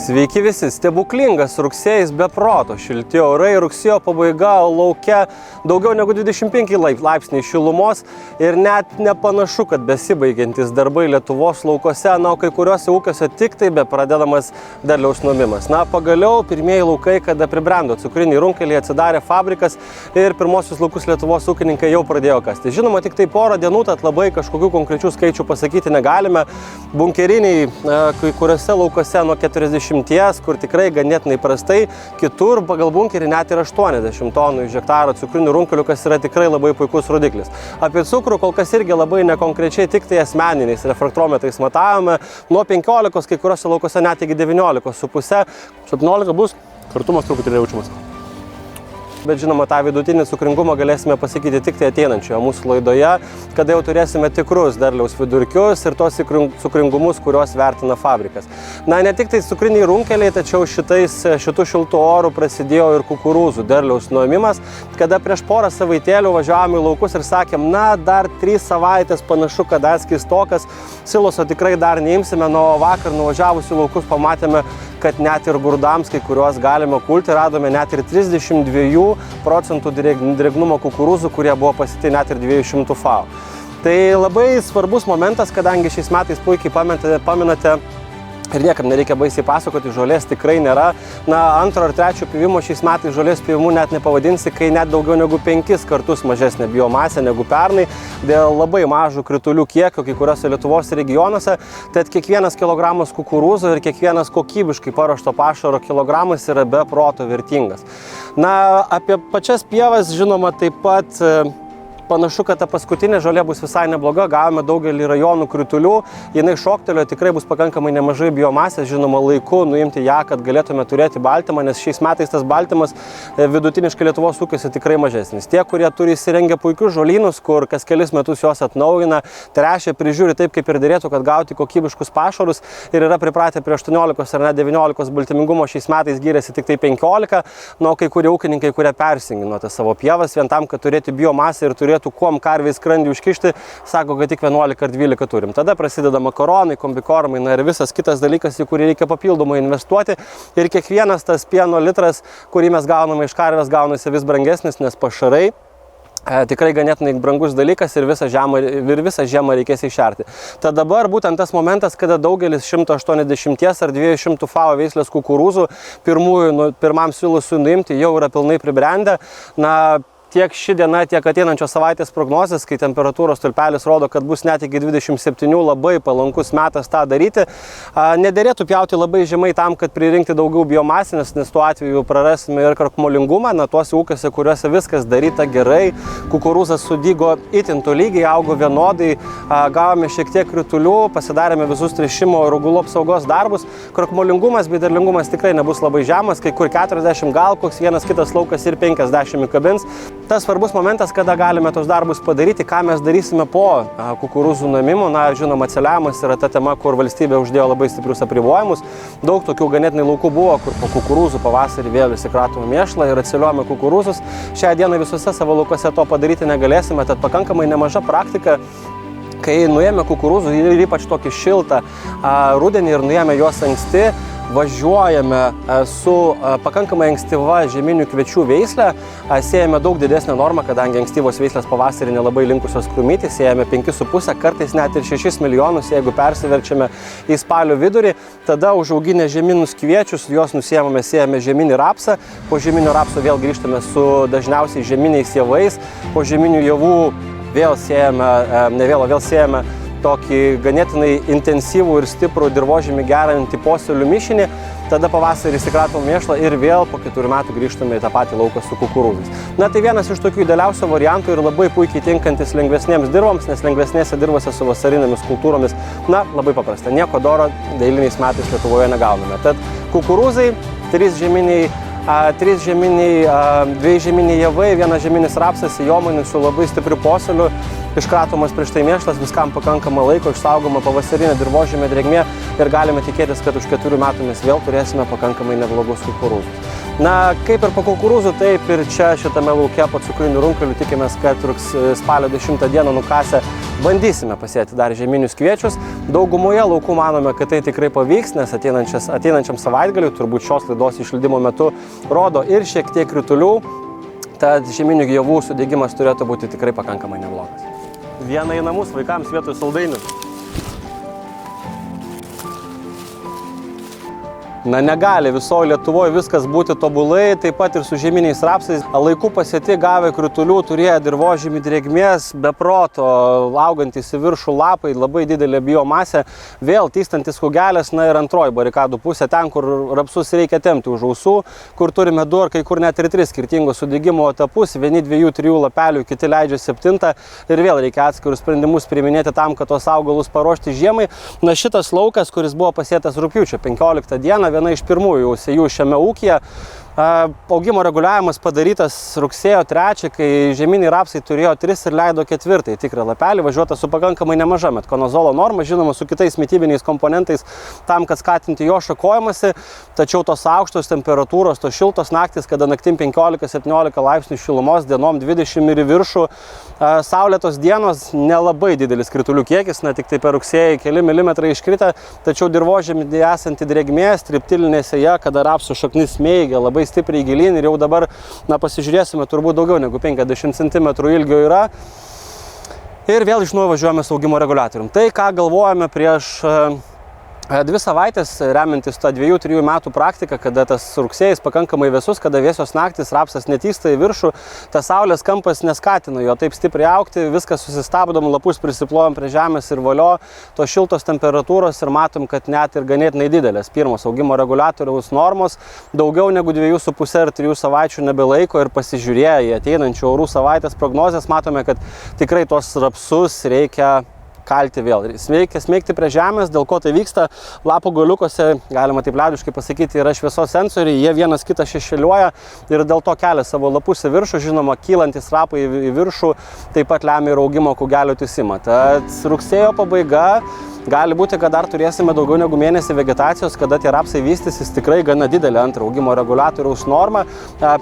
Sveiki visi, stebuklingas rugsėjis be proto, šilti orai, rugsėjo pabaiga, lauke daugiau negu 25 laipsniai šilumos ir net nepanašu, kad besibaigiantis darbai Lietuvos laukose, na, kai kuriuose ūkiuose tik tai be pradedamas derliaus nuėmimas. Na, pagaliau pirmieji laukai, kada pribrendo cukriniai runkeliai, atsidarė fabrikas ir pirmosius laukus Lietuvos ūkininkai jau pradėjo kasti. Žinoma, tik tai porą dienų, tad labai kažkokių konkrečių skaičių pasakyti negalime. Bunkeriniai, kai kuriuose laukose nuo 40, kur tikrai ganėtinai prastai, kitur pagal bunkerį net ir 80 tonų iš hektaro cukrinių runkelių, kas yra tikrai labai puikus rodiklis. Apie cukrų kol kas irgi labai nekonkrečiai, tik tai asmeniniais refraktometrais matavome, nuo 15, kai kuriuose laukose net iki 19,5, 17 bus, kartumas truputį jaučiamas. Bet žinoma, tą vidutinį cukringumą galėsime pasakyti tik tai ateinančioje mūsų laidoje, kada jau turėsime tikrus derliaus vidurkius ir tos cukringumus, kuriuos vertina fabrikas. Na, ne tik tai cukriniai runkeliai, tačiau šitų šiltų orų prasidėjo ir kukurūzų derliaus nuėmimas, kada prieš porą savaitėlių važiavome į laukus ir sakėm, na, dar 3 savaitės panašu, kad dar skistokas, siloso tikrai dar neimsime, nuo vakar nuvažiavus į laukus pamatėme, kad net ir grūdams, kai kuriuos galime kulti, radome net ir 32% drėgnumo kukurūzų, kurie buvo pasėti net ir 200 FAO. Tai labai svarbus momentas, kadangi šiais metais puikiai paminate ir niekam nereikia baisiai pasakoti, žolės tikrai nėra. Na, antro ar trečio pjovimo šiais metais žolės pjovimų net nepavadinsi, kai net daugiau negu 5 kartus mažesnė biomasė negu pernai, dėl labai mažų kritulių kiekio kai kuriuose Lietuvos regionuose. Tad kiekvienas kilogramas kukurūzo ir kiekvienas kokybiškai paruošto pašaro kilogramas yra be proto vertingas. Na, apie pačias pievas, žinoma, taip pat panašu, kad ta paskutinė žolė bus visai nebloga, gavome daugelį rajonų kritulių, jinai šoktelio, tikrai bus pakankamai nemažai biomasės, žinoma, laiku nuimti ją, kad galėtume turėti baltymą, nes šiais metais tas baltymas vidutiniškai Lietuvos ūkiuose tikrai mažesnis. Tie, kurie turi įsirengę puikius žolynus, kur kas kelis metus juos atnaujina, tręšia, prižiūri taip, kaip ir derėtų, kad gauti kokybiškus pašarus ir yra pripratę prie 18 ar net 19 baltymingumo, šiais metais gyrėsi tik tai 15, nuo kai kurie ūkininkai, kurie persinginote savo pievas, vien tam, kad turėti biomasę ir turėtų kuom karviai skrandį užkišti, sako, kad tik 11 ar 12 turim. Tada prasideda makaronai, kombikormai, na ir visas kitas dalykas, į kurį reikia papildomai investuoti. Ir kiekvienas tas pieno litras, kurį mes gauname iš karvės, gaunasi vis brangesnis, nes pašarai tikrai ganėtinai brangus dalykas ir visą žiemą reikės iššerti. Tad dabar būtent tas momentas, kada daugelis 180 ar 200 FAO veislės kukurūzų pirmam siūlosiu nuimti jau yra pilnai pribrendę. Na, tiek ši diena, tiek ateinančios savaitės prognozės, kai temperatūros stulpelis rodo, kad bus net iki 27, labai palankus metas tą daryti. Nederėtų pjauti labai žemai tam, kad pririnkti daugiau biomasės, nes tuo atveju prarasime ir krakmolingumą. Na, tuose ūkiuose, kuriuose viskas daryta gerai, kukurūzas sudygo itin tolygiai, augo vienodai, gavome šiek tiek kritulių, pasidarėme visus tręšimo ir augalų apsaugos darbus. Krakmolingumas bei derlingumas tikrai nebus labai žemas, kai kur 40, gal koks vienas kitas laukas ir 50 įkabins. Tas svarbus momentas, kada galime tos darbus padaryti, ką mes darysime po kukurūzų nuėmimo. Na, žinoma, atseliavimas yra ta tema, kur valstybė uždėjo labai stiprius apribojimus. Daug tokių ganėtinai laukų buvo, kur po kukurūzų pavasarį vėl įsikratome mėšlą ir atseliuojame kukurūzus. Šią dieną visuose savo laukuose to padaryti negalėsime, tad pakankamai nemaža praktika. Kai nuėjome kukurūzų ir ypač tokį šiltą rudenį ir nuėjome juos anksti, važiuojame su pakankamai ankstyva žieminių kviečių veislė, siejame daug didesnę normą, kadangi ankstyvos veislės pavasarį nelabai linkusios krūmyti, siejame 5,5, kartais net ir 6 milijonus, jeigu persiverčiame į spalio vidurį, tada užauginę žieminus kviečius, juos nusiėmame, siejame žieminį rapsą, po žieminio rapso vėl grįžtame su dažniausiai žieminiais javais, po žieminių javų vėl siejame tokį ganėtinai intensyvų ir stiprų dirvožemį gerantį posėlių mišinį, tada pavasarį įsikratom mėšlą ir vėl po 4 metų grįžtame į tą patį lauką su kukurūzais. Na, tai vienas iš tokių idealiausių variantų ir labai puikiai tinkantis lengvesnėms dirvoms, nes lengvesnėse dirvose su vasarinėmis kultūromis, na, labai paprasta, nieko doro eiliniais metais Lietuvoje negauname. Tad kukurūzai, 3 žieminiai, 2 žieminiai javai, 1 žieminis rapsas, sėjomainis su labai stipriu posėliu iškratomas prieš tai mėšlas, viskam pakankama laiko, išsaugoma pavasarinė dirvožemė drėgmė ir galime tikėtis, kad už 4 metų mes vėl turėsime pakankamai neblogus kukurūzus. Na, kaip ir po kukurūzų, taip ir čia šitame lauke po cukrinių runkelių tikimės, kad spalio 10 dieną nukasę bandysime pasėti dar žieminius kviečius. Daugumoje laukų manome, kad tai tikrai pavyks, nes ateinančiam savaitgaliui, turbūt šios laidos išleidimo metu, rodo ir šiek tiek kritulių, tad žieminių javų sudėgymas turėtų būti tikrai pakankamai neblogas. Viena į namus vaikams vietoj saldainių. Na, negali visoje Lietuvoje viskas būti tobulai, taip pat ir su žieminiais rapsais. Laiku pasėti, gavę kritulių, turėję dirvožemį drėgmės, be proto, augantys į viršų lapai, labai didelė biomasė, vėl tystantis kugelės, na ir antroji barikadų pusė, ten, kur rapsus reikia tempti už ausų, kur turime 2 ar kai kur net ir 3 skirtingos sudygimo etapus, vieni 2-3 lapelių, kiti leidžia 7 ir vėl reikia atskirus sprendimus priiminėti tam, kad tos augalus paruošti žiemai. Na, šitas laukas, kuris buvo pasėtas rugpjūčio 15 dieną, viena iš pirmųjų sėjų šiame ūkyje. Augimo reguliavimas padarytas rugsėjo 3, kai žieminiai rapsai turėjo 3 ir leido 4 tikrą lapelį, važiuota su pakankamai nemaža metkonazolo norma, žinoma, su kitais mitybiniais komponentais tam, kad skatinti jo šakojimąsi, tačiau tos aukštos temperatūros, tos šiltos naktis, kada naktim 15-17 laipsnių šilumos, dienom 20 ir į viršų, saulėtos dienos, nelabai didelis kritulių kiekis, na tik tai per rugsėjį keli milimetrai iškritę, tačiau dirvožemį esanti drėgmė, striptilinė sėja, kada rapsų šaknis smeigia labai stipriai gilyn ir jau dabar, na, pasižiūrėsime, turbūt daugiau negu 50 cm ilgio yra. Ir vėl iš naujo važiuojame su augimo reguliatorium. Tai, ką galvojame prieš 2 savaitės, remiantis tą 2-3 metų praktiką, kada tas rugsėjais pakankamai vėsus, kada vėsios naktis, rapsas netysta į viršų, tas saulės kampas neskatina jo taip stipriai augti, viskas susistabdom, lapus prisiplojom prie žemės ir valio, tos šiltos temperatūros ir matom, kad net ir ganėtinai didelės. Pirmos augimo reguliatoriaus normos daugiau negu 2,5 ar 3 savaičių nebelaiko ir pasižiūrėję į ateinančių orų savaitės prognozes, matome, kad tikrai tos rapsus reikia kalti vėl. Reikia smeigti prie žemės, dėl ko tai vyksta. Lapų galiukose, galima taip liaudiškai pasakyti, yra šviesos sensoriai, jie vienas kitą šešėliuoja ir dėl to kelia savo lapus į viršų. Žinoma, kylantis rapai į viršų taip pat lemia ir augimo kugelio tįsimą. Tad rugsėjo pabaiga gali būti, kad dar turėsime daugiau negu mėnesį vegetacijos, kada tie rapsai vystysis tikrai gana didelė antrą augimo reguliatoriaus norma.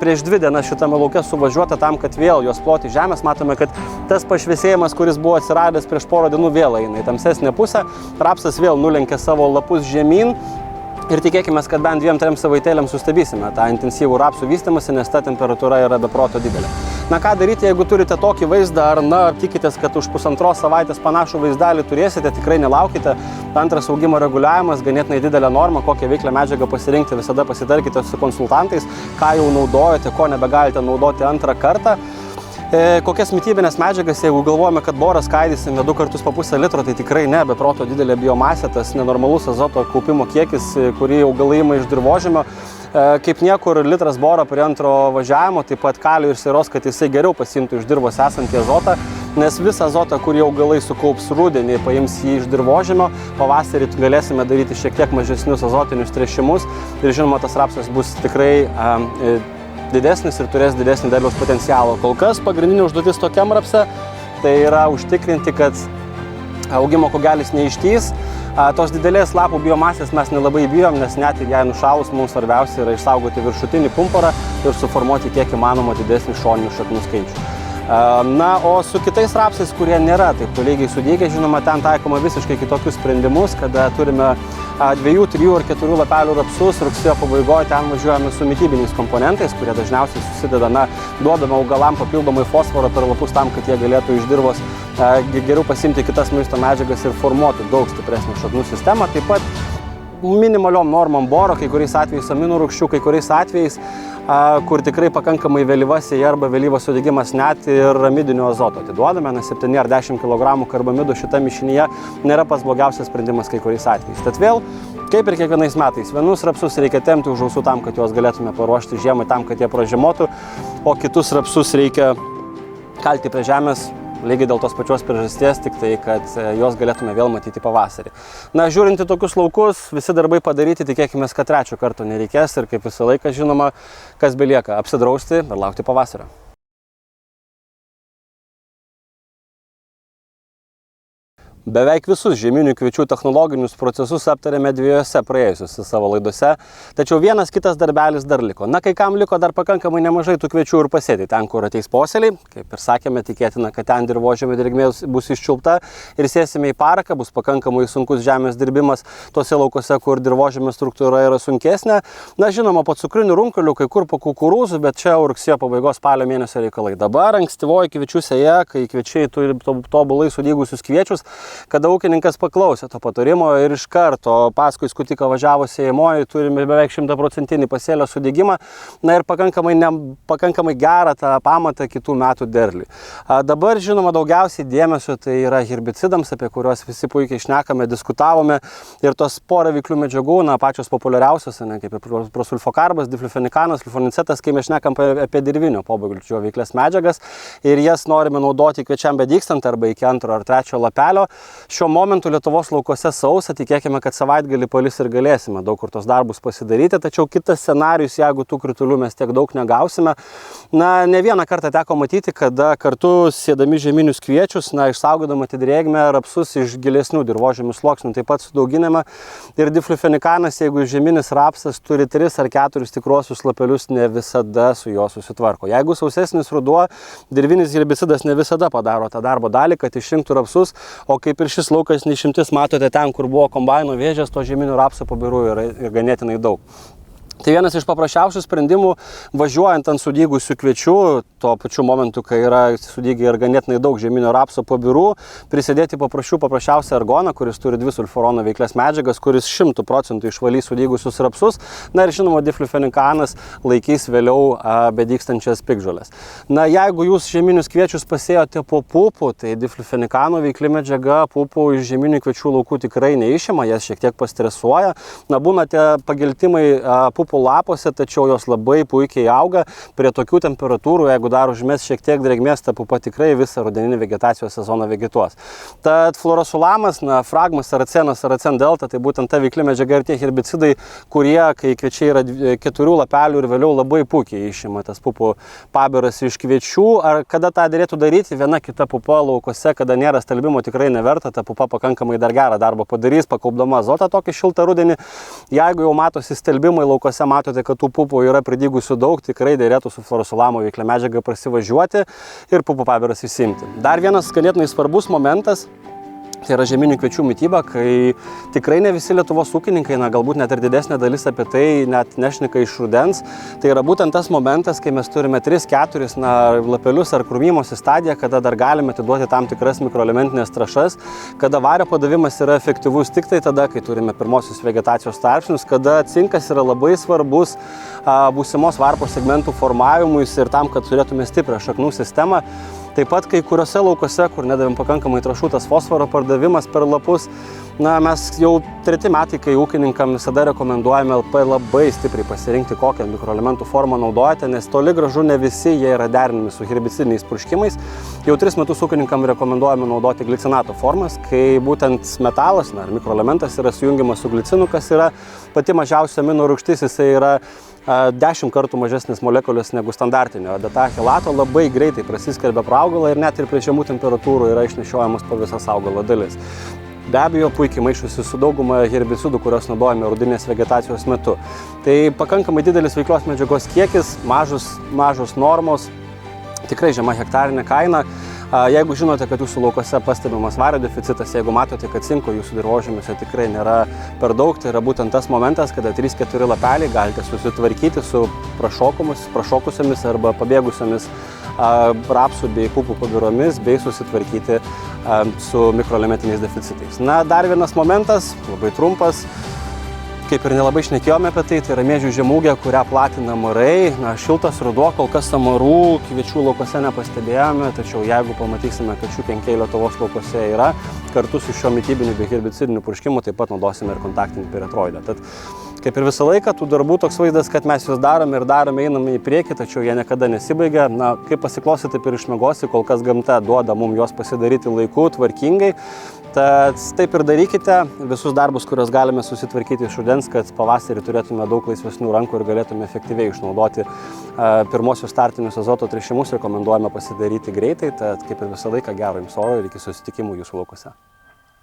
Prieš 2 dienas šitame lauke suvažiuota tam, kad vėl jos ploti žemės. Matome, kad tas pašviesėjimas, kuris buvo atsiradęs prieš porą dienų, vėl eina į tamsesnę pusę. Rapsas vėl nulenkia savo lapus žemyn. Ir tikėkime, kad bent 2-3 savaitėlėm sustabysime tą intensyvų rapsų vystymąsi, nes ta temperatūra yra be proto didelė. Na, ką daryti, jeigu turite tokį vaizdą, ar tikitės, kad už 1,5 savaitės panašų vaizdelį turėsite, tikrai nelaukite. Antras augimo reguliavimas, ganėtinai didelė norma, kokią veiklią medžiagą pasirinkti, visada pasitarkite su konsultantais, ką jau naudojate, ko nebegalite naudoti antrą kartą. Kokias mitybinės medžiagas, jeigu galvojame, kad borą skaidysime 2 kartus po pusę litro, tai tikrai ne, be proto didelė biomasė, tas nenormalus azoto kaupimo kiekis, kurį augalai ima iš dirvožemio. Kaip niekur litras boro prie antro važiavimo, taip pat kalio ir sieros, kad jisai geriau pasiimtų iš dirvos esantį azotą, nes visą azotą, kurį augalai sukaups rudenį, paims jį iš dirvožemio, pavasarį galėsime daryti šiek tiek mažesnius azotinius tręšimus ir žinoma, tas rapsas bus tikrai didesnis ir turės didesnį derliaus potencialą. Kol kas pagrindinė užduotis tokiam rapse tai yra užtikrinti, kad augimo kugelis neištys. Tos didelės lapų biomasės mes nelabai bijom, nes net ir jai nušalus mums svarbiausia yra išsaugoti viršutinį pumporą ir suformuoti kiek įmanoma didesnį šoninių šaknų skaičių. Na, o su kitais rapsais, kurie nėra taip tolygiai sudygę, žinoma, ten taikoma visiškai kitokius sprendimus, kada turime 2, 3 ar 4 lapelių rapsus, rugsėjo pabaigoje ten važiuojame su mitybiniais komponentais, kurie dažniausiai susideda, na, duodame augalam papildomai fosforo per lapus tam, kad jie galėtų iš dirvos geriau pasimti kitas maisto medžiagas ir formuoti daug stipresnį šaknų sistemą. Taip pat minimaliom normom boro, kai kuriais atvejais aminų rūgščių, kai kuriais atvejais, kur tikrai pakankamai vėlyva sėja arba vėlyvas sudegimas, net ir amidinio azoto atiduodame, nes 7 ar 10 kg karbamidų šita mišinyje nėra pats blogiausias sprendimas kai kuriais atvejais. Tad vėl, kaip ir kiekvienais metais, vienus rapsus reikia tempti už ausų tam, kad juos galėtume paruošti žiemai, tam, kad jie pražiemotų, o kitus rapsus reikia kalti prie žemės, lygiai dėl tos pačios priežasties, tik tai, kad juos galėtume vėl matyti pavasarį. Na, žiūrint į tokius laukus, visi darbai padaryti, tikėkime, kad 3 karto nereikės ir kaip visą laiką, žinoma, kas belieka, apsidrausti ir laukti pavasario. Beveik visus žieminių kviečių technologinius procesus aptarėme dviejose praėjusiuose savo laidose, tačiau vienas kitas darbelis dar liko. Na, kai kam liko dar pakankamai nemažai tų kviečių ir pasėti ten, kur ateis posėliai. Kaip ir sakėme, tikėtina, kad ten dirvožemio drėgmė bus iščiulpta ir sėsime į paraką, bus pakankamai sunkus žemės dirbimas tose laukose, kur dirvožemio struktūra yra sunkesnė. Na, žinoma, po cukrinių runkelių, kai kur po kukurūzų, bet čia rugsėjo pabaigos spalio mėnesio reikalai. Dabar ankstyvoji kviečių sėja, kai kviečiai turi tobulai sudygusius kviečius, kada ūkininkas paklausė to patarimo ir iš karto paskui skutiką važiavo sėjimoji, turime beveik 100% pasėlio sudygimą, na ir pakankamai gerą tą pamatą kitų metų derliui. Dabar, žinoma, daugiausiai dėmesio tai yra herbicidams, apie kuriuos visi puikiai šnekame, diskutavome, ir tos porą veiklių medžiagų, na, pačios populiariausios, ne, kaip ir prosulfokarbas, diflufenikanas, flufonicetas, kai mes šnekam apie dirvinio pobūdžio veiklias medžiagas ir jas norime naudoti kviečiam bedykstant arba iki 2 ar 3 lapelio. Šiuo momentu Lietuvos laukose sausa, tikėkime, kad savaitgalį palis ir galėsime daug kur tos darbus pasidaryti, tačiau kitas scenarijus, jeigu tų kritulių mes tiek daug negausime, na, ne vieną kartą teko matyti, kada kartu sėdami žieminius kviečius, na, išsaugodama drėgmę rapsus iš gilesnių dirvožemių sluoksnių, taip pat sudauginama ir diflufenikanas, jeigu žieminis rapsas turi 3 ar 4 tikruosius lapelius, ne visada su juo susitvarko. Jeigu sausesnis ruduo, dirvinis herbicidas ne visada padaro tą darbo dalį, kad išrinktų rapsus, o kaip ir šis laukas neišimtis, matote ten, kur buvo kombaino vėžės, to žieminių rapsų pabirų yra ganėtinai daug. Tai vienas iš paprasčiausių sprendimų, važiuojant ant sudygusių kviečių, tuo pačiu momentu, kai yra sudygę ir ganėtinai daug žieminio rapso pabirų, prisidėti paprasčiausią argoną, kuris turi 2 sulfurono veiklias medžiagas, kuris 100% išvalys sudygusius rapsus. Na ir žinoma, diflufenikanas laikys vėliau bedykstančias piktžoles. Na, jeigu jūs žieminius kviečius pasėjote po pupų, tai diflufenikano veikli medžiaga pupų iš žieminių kviečių laukų tikrai neišima, jas šiek tiek pastresuoja. Na, būna tie pageltimai pupų lapuose, tačiau jos labai puikiai auga prie tokių temperatūrų, jeigu dar užmes šiek tiek drėgmės, ta pupa tikrai visą rudeninį vegetacijos sezoną vegetuos. Tad fluorosulamas, fragmas, saracenas, saracen delta, tai būtent ta veikli medžiaga ir tie herbicidai, kurie, kai kviečiai yra 4 lapelių ir vėliau labai puikiai išima tas pupų pabiras iš kviečių. Ar kada tą dėrėtų daryti, viena kita pupa laukose, kada nėra stelbimo, tikrai neverta, ta pupa pakankamai dar gerą darbą padarys, pakaupdama azotą tokį šiltą rudenį. Jeigu jau matosi stelbimai laukose, matote, kad tų pupų yra pridygusių daug, tikrai dėrėtų su fluorosulamo veiklia medžiaga prasivažiuoti ir pupų pabiras įsimti. Dar vienas ganėtinai svarbus momentas. Tai yra žieminių kviečių mityba, kai tikrai ne visi Lietuvos ūkininkai, na, galbūt net ir didesnė dalis apie tai net nešneka iš rudens. Tai yra būtent tas momentas, kai mes turime 3-4 lapelius ar krūmymosi stadiją, kada dar galime atiduoti tam tikras mikroelementinės trąšas, kada vario padavimas yra efektyvus tik tai tada, kai turime pirmosius vegetacijos tarpsnius, kada cinkas yra labai svarbus būsimos varpo segmentų formavimuisi ir tam, kad turėtume stiprią šaknų sistemą. Taip pat kai kuriuose laukose, kur nedavėm pakankamai trąšų, tas fosforo pardavimas per lapus, na, mes jau 3 metai, kai ūkininkam visada rekomenduojame labai stipriai pasirinkti, kokią mikroelementų formą naudojate, nes toli gražu ne visi jie yra derinami su herbicidiniais purškimais. Jau 3 metus ūkininkam rekomenduojame naudoti glicinato formas, kai būtent metalas, ar mikroelementas yra sujungiamas su glicinu, kas yra pati mažiausia amino rūgštis, jisai yra 10 kartų mažesnis molekulės negu standartinio. Detachilato labai greitai prasiskverbia pro augalą ir net ir prie žemų temperatūrų yra išnešiojamas po visas augalo dalis. Be abejo, puikiai maišosi su dauguma herbicidų, kurios naudojame rudeninės vegetacijos metu. Tai pakankamai didelis veiklios medžiagos kiekis, mažos normos, tikrai žema hektarinė kaina. Jeigu žinote, kad jūsų laukose pastebimas vario deficitas, jeigu matote, kad cinko jūsų dirvožemiuose tikrai nėra per daug, tai yra būtent tas momentas, kada 3-4 lapeliai galite susitvarkyti su prašokusiamis arba pabėgusiamis rapsų bei pupų pabiromis, bei susitvarkyti su mikroelementiniais deficitais. Na, dar vienas momentas, labai trumpas. Kaip ir nelabai šnekėjome apie tai, tai yra miežių žemūgė, kurią platina amarai. Na, šiltas ruduo, kol kas amarų kviečių laukose nepastebėjome, tačiau jeigu pamatysime, kad šių kenkėjų Lietuvos laukose yra, kartu su šiuo mitybiniu bei herbicidiniu purškimu taip pat naudosime ir kontaktinį piretroidą. Tad kaip ir visą laiką, tų darbų toks vaizdas, kad mes juos darome, einame į priekį, tačiau jie niekada nesibaigia. Na, kaip pasiklosi, taip ir išmiegosi, kol kas gamta duoda mums juos pasidaryti laiku, tvarkingai. Tad taip ir darykite visus darbus, kuriuos galime susitvarkyti iš rudens, kad pavasarį turėtume daug laisvesnių rankų ir galėtume efektyviai išnaudoti pirmosius startinius azoto tręšimus. Rekomenduojame pasidaryti greitai, tad kaip ir visą laiką gero jums oro ir iki susitikimų jūsų laukose.